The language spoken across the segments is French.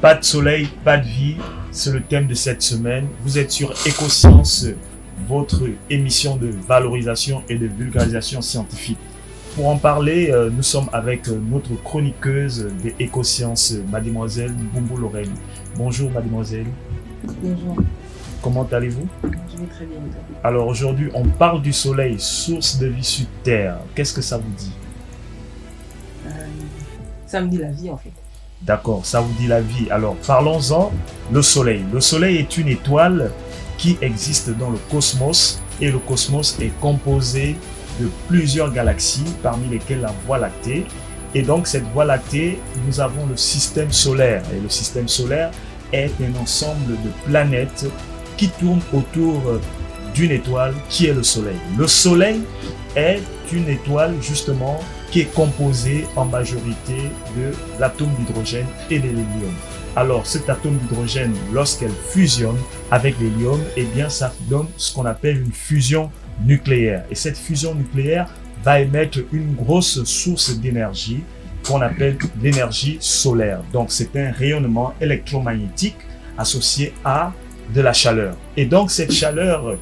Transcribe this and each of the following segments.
Pas de soleil, pas de vie, c'est le thème de cette semaine. Vous êtes sur Écosciences, votre émission de valorisation et de vulgarisation scientifique. Pour en parler, nous sommes avec notre chroniqueuse des Écosciences, mademoiselle Boumbo Lorraine. Bonjour mademoiselle. Bonjour. Comment allez-vous? Je vais très bien. Alors aujourd'hui, on parle du soleil, source de vie sur Terre. Qu'est-ce que ça vous dit? Ça me dit la vie en fait. D'accord, ça vous dit la vie. Alors parlons-en, le soleil. Le soleil est une étoile qui existe dans le cosmos et le cosmos est composé de plusieurs galaxies, parmi lesquelles la Voie lactée. Et donc cette Voie lactée, nous avons le système solaire. Et le système solaire est un ensemble de planètes qui tournent autour d'une étoile qui est le soleil. Le soleil est une étoile justement qui est composée en majorité de l'atome d'hydrogène et de l'hélium. Alors cet atome d'hydrogène, lorsqu'elle fusionne avec l'hélium, eh bien ça donne ce qu'on appelle une fusion nucléaire. Et cette fusion nucléaire va émettre une grosse source d'énergie qu'on appelle l'énergie solaire. Donc c'est un rayonnement électromagnétique associé à de la chaleur. Et donc cette chaleur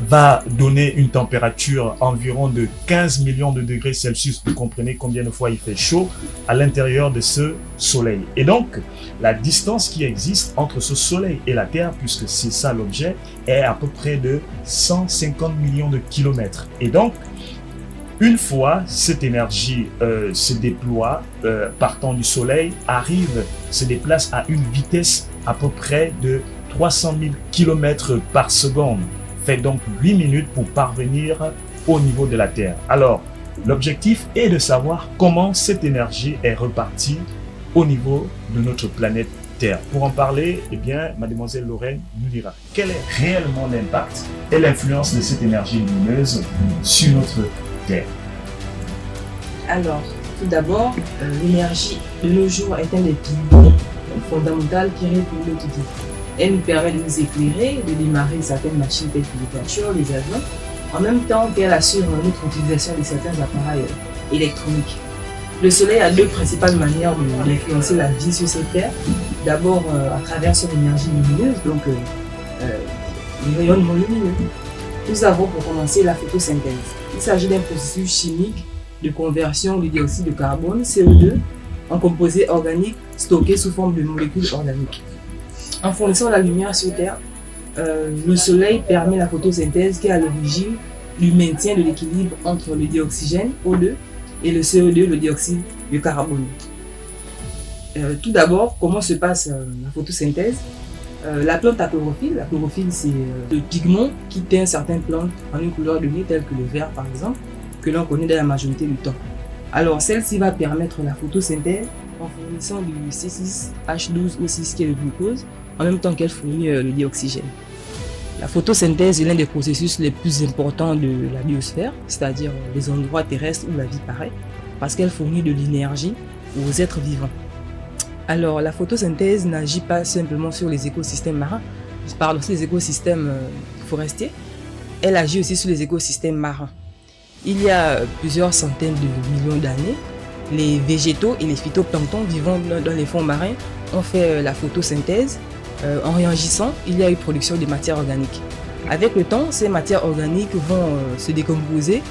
va donner une température environ de 15 millions de degrés Celsius. Vous comprenez combien de fois il fait chaud à l'intérieur de ce soleil. Et donc, la distance qui existe entre ce soleil et la Terre, puisque c'est ça l'objet, est à peu près de 150 millions de kilomètres. Et donc, une fois cette énergie se déploie, partant du soleil, se déplace à une vitesse à peu près de 300 000 km par seconde. Fait donc 8 minutes pour parvenir au niveau de la Terre. Alors, l'objectif est de savoir comment cette énergie est repartie au niveau de notre planète Terre. Pour en parler, eh bien, mademoiselle Lorraine nous dira quel est réellement l'impact et l'influence de cette énergie lumineuse sur notre Terre. Alors, tout d'abord, l'énergie de nos jours est un des piliers fondamentaux qui régule notre vie. Elle nous permet de nous éclairer, de démarrer certaines machines telles que les voitures, les avions, en même temps qu'elle assure notre utilisation de certains appareils électroniques. Le soleil a deux principales manières d'influencer la vie sur cette terre. D'abord à travers son énergie lumineuse, donc les rayonnements lumineux. Nous avons pour commencer la photosynthèse. Il s'agit d'un processus chimique de conversion du dioxyde de carbone, CO2, en composés organiques stockés sous forme de molécules organiques. En fournissant la lumière sur Terre, le soleil permet la photosynthèse qui est à l'origine du maintien de l'équilibre entre le dioxygène, O2, et le CO2, le dioxyde de carbone. Tout d'abord, comment se passe la photosynthèse? La plante à chlorophylle. La chlorophylle, c'est le pigment qui teint certaines plantes en une couleur donnée, telle que le vert par exemple, que l'on connaît dans la majorité du temps. Alors, celle-ci va permettre la photosynthèse en fournissant du C6H12O6 qui est le glucose, en même temps qu'elle fournit le dioxygène. La photosynthèse est l'un des processus les plus importants de la biosphère, c'est-à-dire les endroits terrestres où la vie paraît, parce qu'elle fournit de l'énergie aux êtres vivants. Alors, la photosynthèse n'agit pas simplement sur les écosystèmes marins, pardon, sur les écosystèmes forestiers, elle agit aussi sur les écosystèmes marins. Il y a plusieurs centaines de millions d'années, les végétaux et les phytoplanctons vivant dans les fonds marins ont fait la photosynthèse. En réagissant, il y a eu production de matières organiques. Avec le temps, ces matières organiques vont se décomposer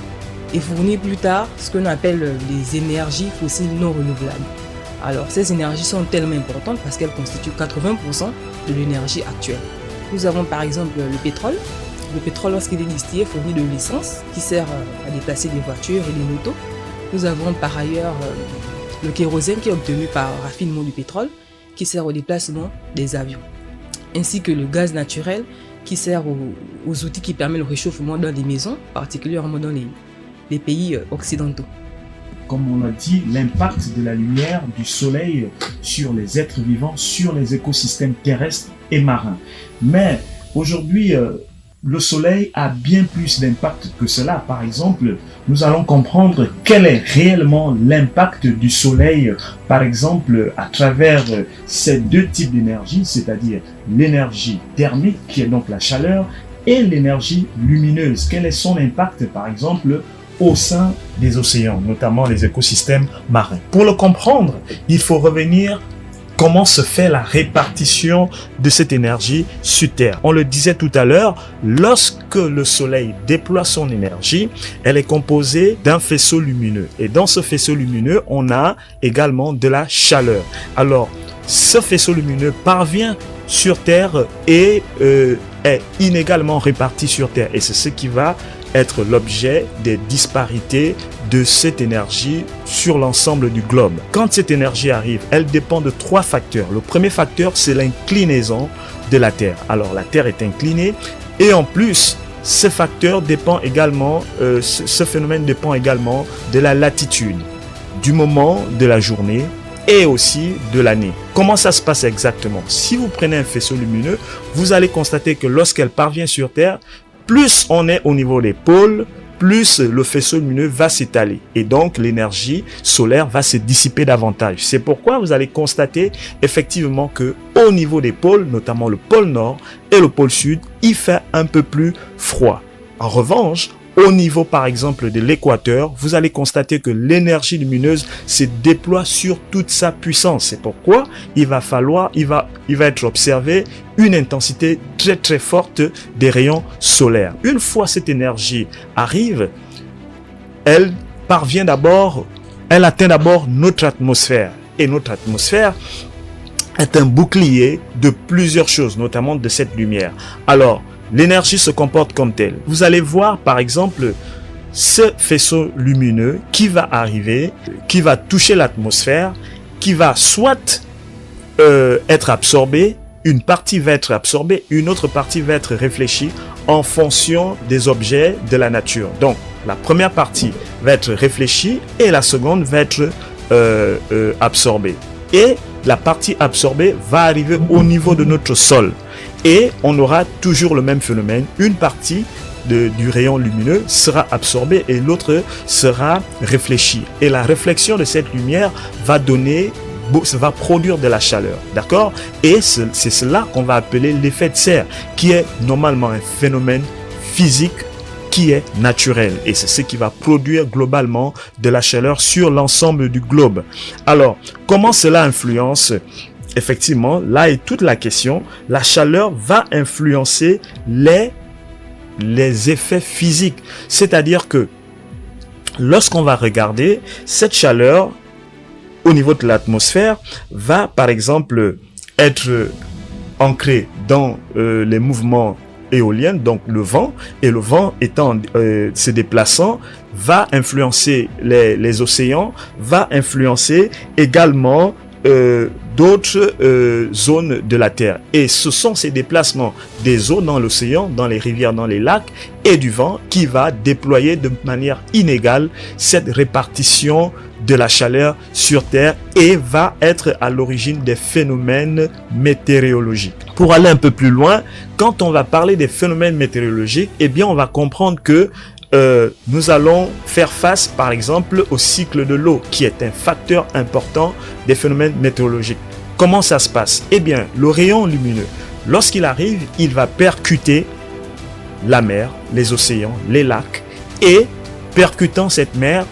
et fournir plus tard ce qu'on appelle les énergies fossiles non renouvelables. Alors, ces énergies sont tellement importantes parce qu'elles constituent 80% de l'énergie actuelle. Nous avons par exemple le pétrole. Le pétrole, lorsqu'il est distillé, fournit de l'essence qui sert à déplacer des voitures et des motos. Nous avons par ailleurs le kérosène qui est obtenu par raffinement du pétrole, qui sert au déplacement des avions, ainsi que le gaz naturel qui sert aux outils qui permettent le réchauffement dans des maisons, particulièrement dans les pays occidentaux. Comme on l'a dit, l'impact de la lumière du soleil sur les êtres vivants, sur les écosystèmes terrestres et marins. Mais aujourd'hui, le soleil a bien plus d'impact que cela. Par exemple, nous allons comprendre quel est réellement l'impact du soleil, par exemple, à travers ces deux types d'énergie, c'est-à-dire l'énergie thermique, qui est donc la chaleur, et l'énergie lumineuse. Quel est son impact, par exemple, au sein des océans, notamment les écosystèmes marins. Pour le comprendre, il faut revenir comment se fait la répartition de cette énergie sur Terre. On le disait tout à l'heure, lorsque le Soleil déploie son énergie, elle est composée d'un faisceau lumineux. Et dans ce faisceau lumineux, on a également de la chaleur. Alors, ce faisceau lumineux parvient sur Terre et est inégalement réparti sur Terre. Et c'est ce qui va être l'objet des disparités de cette énergie sur l'ensemble du globe. Quand cette énergie arrive, elle dépend de 3 facteurs. Le premier facteur, c'est l'inclinaison de la Terre. Alors, la Terre est inclinée et en plus, ce facteur dépend également, ce phénomène dépend également de la latitude, du moment de la journée et aussi de l'année. Comment ça se passe exactement? Si vous prenez un faisceau lumineux, vous allez constater que lorsqu'elle parvient sur Terre, plus on est au niveau des pôles, plus le faisceau lumineux va s'étaler et donc l'énergie solaire va se dissiper davantage. C'est pourquoi vous allez constater effectivement que au niveau des pôles, notamment le pôle nord et le pôle sud, il fait un peu plus froid. En revanche, au niveau par exemple de l'équateur, vous allez constater que l'énergie lumineuse se déploie sur toute sa puissance. C'est pourquoi il va être observé une intensité très très forte des rayons solaires. Une fois cette énergie arrive, elle atteint d'abord notre atmosphère. Et notre atmosphère est un bouclier de plusieurs choses, notamment de cette lumière. Alors, l'énergie se comporte comme telle. Vous allez voir par exemple ce faisceau lumineux qui va arriver, qui va toucher l'atmosphère, qui va soit être absorbé, une partie va être absorbée, une autre partie va être réfléchie en fonction des objets de la nature. Donc, la première partie va être réfléchie et la seconde va être absorbée. Et la partie absorbée va arriver au niveau de notre sol. Et on aura toujours le même phénomène. Une partie du rayon lumineux sera absorbée et l'autre sera réfléchie. Et la réflexion de cette lumière va produire de la chaleur. D'accord? Et c'est cela qu'on va appeler l'effet de serre, qui est normalement un phénomène physique qui est naturel. Et c'est ce qui va produire globalement de la chaleur sur l'ensemble du globe. Alors, comment cela influence? Effectivement, là est toute la question. La chaleur va influencer les effets physiques. C'est-à-dire que lorsqu'on va regarder cette chaleur au niveau de l'atmosphère va par exemple être ancrée dans les mouvements éoliens, donc le vent, et le vent étant se déplaçant va influencer les océans, va influencer également d'autres zones de la Terre. Et ce sont ces déplacements des eaux dans l'océan, dans les rivières, dans les lacs et du vent qui va déployer de manière inégale cette répartition de la chaleur sur Terre et va être à l'origine des phénomènes météorologiques. Pour aller un peu plus loin, quand on va parler des phénomènes météorologiques, eh bien on va comprendre que nous allons faire face par exemple au cycle de l'eau qui est un facteur important des phénomènes météorologiques. Comment ça se passe? Eh bien, le rayon lumineux, lorsqu'il arrive, il va percuter la mer, les océans, les lacs et percutant cette mer,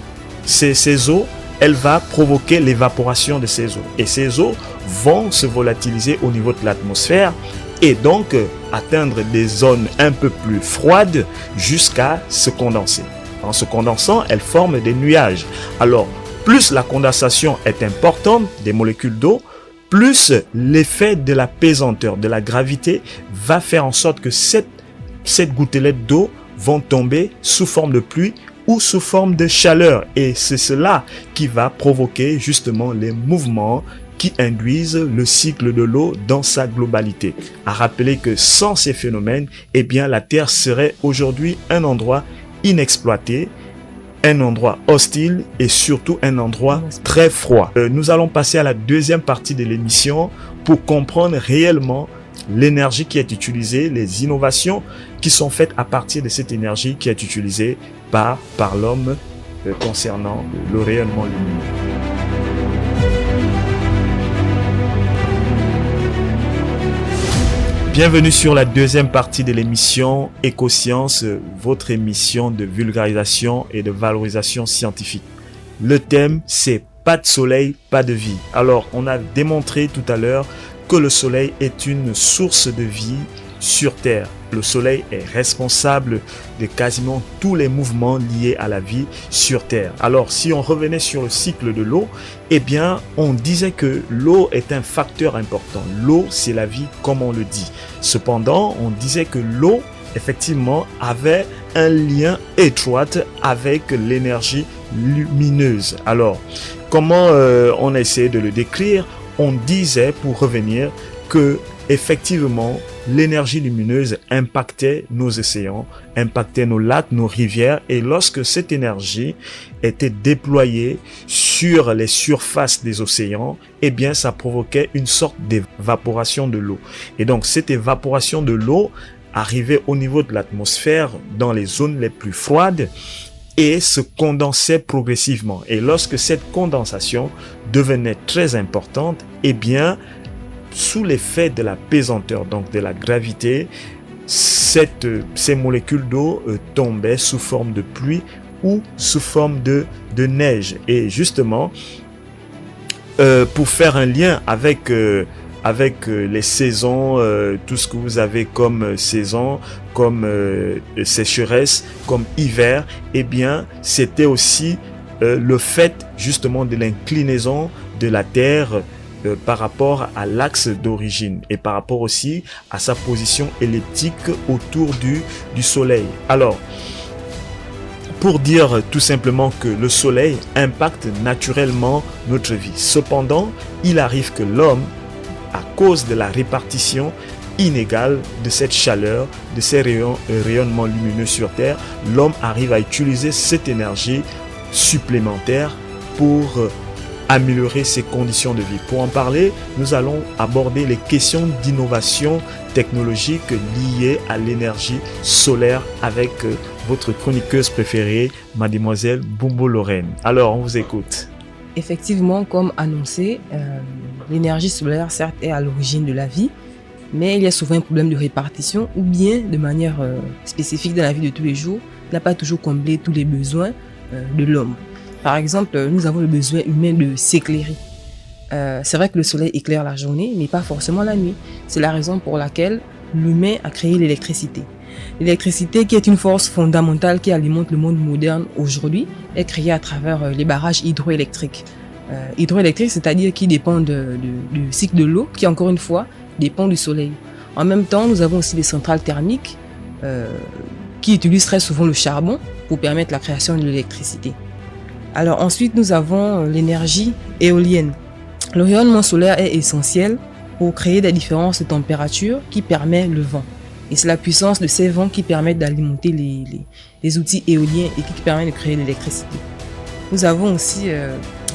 ces eaux, elle va provoquer l'évaporation de ces eaux. Et ces eaux vont se volatiliser au niveau de l'atmosphère et donc atteindre des zones un peu plus froides jusqu'à se condenser. En se condensant, elles forment des nuages. Alors, plus la condensation est importante des molécules d'eau, plus l'effet de la pesanteur, de la gravité va faire en sorte que cette gouttelette d'eau vont tomber sous forme de pluie ou sous forme de chaleur. Et c'est cela qui va provoquer justement les mouvements qui induisent le cycle de l'eau dans sa globalité. À rappeler que sans ces phénomènes, eh bien la Terre serait aujourd'hui un endroit inexploité, un endroit hostile et surtout un endroit très froid. Nous allons passer à la deuxième partie de l'émission pour comprendre réellement l'énergie qui est utilisée, les innovations qui sont faites à partir de cette énergie qui est utilisée par l'homme concernant le rayonnement lumineux. Bienvenue sur la deuxième partie de l'émission Écosciences, votre émission de vulgarisation et de valorisation scientifique. Le thème, c'est pas de soleil, pas de vie. Alors, on a démontré tout à l'heure que le soleil est une source de vie sur Terre. Le soleil est responsable de quasiment tous les mouvements liés à la vie sur Terre. Alors, si on revenait sur le cycle de l'eau, eh bien, on disait que l'eau est un facteur important. L'eau, c'est la vie, comme on le dit. Cependant, on disait que l'eau, effectivement, avait un lien étroit avec l'énergie lumineuse. Alors, comment on essaie de le décrire? On disait, pour revenir, que effectivement, l'énergie lumineuse impactait nos océans, impactait nos lacs, nos rivières, et lorsque cette énergie était déployée sur les surfaces des océans, eh bien, ça provoquait une sorte d'évaporation de l'eau. Et donc, cette évaporation de l'eau arrivait au niveau de l'atmosphère dans les zones les plus froides et se condensait progressivement. Et lorsque cette condensation devenait très importante, eh bien, sous l'effet de la pesanteur, donc de la gravité, ces molécules d'eau tombaient sous forme de pluie ou sous forme de neige. Et justement, pour faire un lien avec les saisons, tout ce que vous avez comme saison, comme sécheresse, comme hiver, eh bien, c'était aussi le fait justement de l'inclinaison de la Terre par rapport à l'axe d'origine et par rapport aussi à sa position elliptique autour du Soleil. Alors, pour dire tout simplement que le Soleil impacte naturellement notre vie. Cependant, il arrive que l'homme, à cause de la répartition inégale de cette chaleur, de ces rayonnements lumineux sur Terre, l'homme arrive à utiliser cette énergie supplémentaire pour améliorer ses conditions de vie. Pour en parler, nous allons aborder les questions d'innovation technologique liées à l'énergie solaire avec votre chroniqueuse préférée, mademoiselle Bumbo Lorraine. Alors, on vous écoute. Effectivement, comme annoncé, l'énergie solaire, certes, est à l'origine de la vie, mais il y a souvent un problème de répartition ou bien, de manière spécifique dans la vie de tous les jours, n'a pas toujours comblé tous les besoins de l'homme. Par exemple, nous avons le besoin humain de s'éclairer. C'est vrai que le soleil éclaire la journée, mais pas forcément la nuit. C'est la raison pour laquelle l'humain a créé l'électricité. L'électricité, qui est une force fondamentale qui alimente le monde moderne aujourd'hui, est créée à travers les barrages hydroélectriques. Hydroélectriques, c'est-à-dire qui dépendent du cycle de l'eau, qui encore une fois dépend du soleil. En même temps, nous avons aussi des centrales thermiques qui utilisent très souvent le charbon pour permettre la création de l'électricité. Alors ensuite, nous avons l'énergie éolienne. Le rayonnement solaire est essentiel pour créer des différences de température qui permettent le vent. Et c'est la puissance de ces vents qui permettent d'alimenter les outils éoliens et qui permettent de créer l'électricité. Nous avons aussi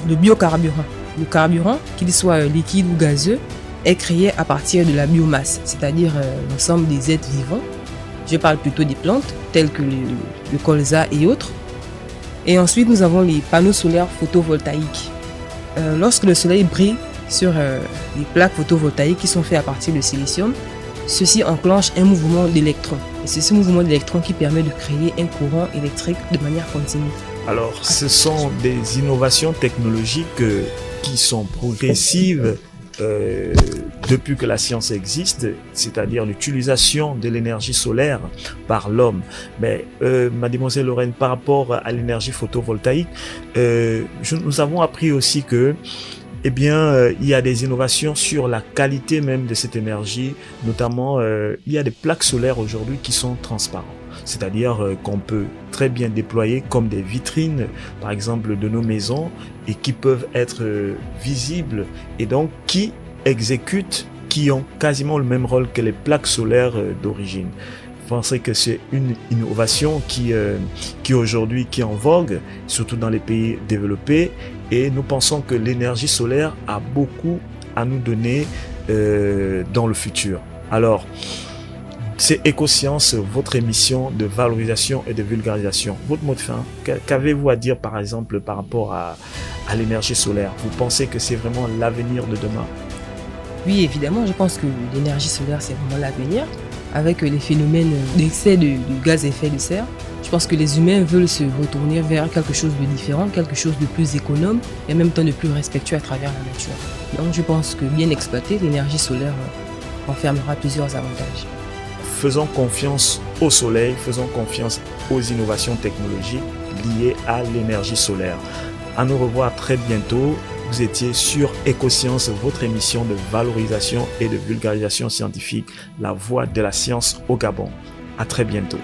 le biocarburant. Le carburant, qu'il soit liquide ou gazeux, est créé à partir de la biomasse, c'est-à-dire l'ensemble des êtres vivants. Je parle plutôt des plantes, telles que le colza et autres. Et ensuite, nous avons les panneaux solaires photovoltaïques. Lorsque le soleil brille sur les plaques photovoltaïques qui sont faites à partir de silicium, ceci enclenche un mouvement d'électrons. Et c'est ce mouvement d'électrons qui permet de créer un courant électrique de manière continue. Alors, ce sont des innovations technologiques qui sont progressives depuis que la science existe, c'est-à-dire l'utilisation de l'énergie solaire par l'homme. Mais mademoiselle Lorraine, par rapport à l'énergie photovoltaïque, nous avons appris aussi que eh bien, il y a des innovations sur la qualité même de cette énergie, notamment il y a des plaques solaires aujourd'hui qui sont transparentes. C'est-à-dire qu'on peut très bien déployer comme des vitrines, par exemple, de nos maisons et qui peuvent être visibles et donc qui ont quasiment le même rôle que les plaques solaires d'origine. Je pense que c'est une innovation qui aujourd'hui qui est en vogue, surtout dans les pays développés, et nous pensons que l'énergie solaire a beaucoup à nous donner dans le futur. Alors, c'est Écosciences, votre émission de valorisation et de vulgarisation. Votre mot de fin, qu'avez-vous à dire par exemple par rapport à l'énergie solaire? Vous pensez que c'est vraiment l'avenir de demain? Oui, évidemment, je pense que l'énergie solaire, c'est vraiment l'avenir. avec les phénomènes d'excès de gaz à effet de serre, je pense que les humains veulent se retourner vers quelque chose de différent, quelque chose de plus économe et en même temps de plus respectueux à travers la nature. Donc je pense que bien exploitée, l'énergie solaire renfermera plusieurs avantages. Faisons confiance au soleil, faisons confiance aux innovations technologiques liées à l'énergie solaire. À nous revoir très bientôt. Vous étiez sur Écosciences, votre émission de valorisation et de vulgarisation scientifique, la voix de la science au Gabon. À très bientôt.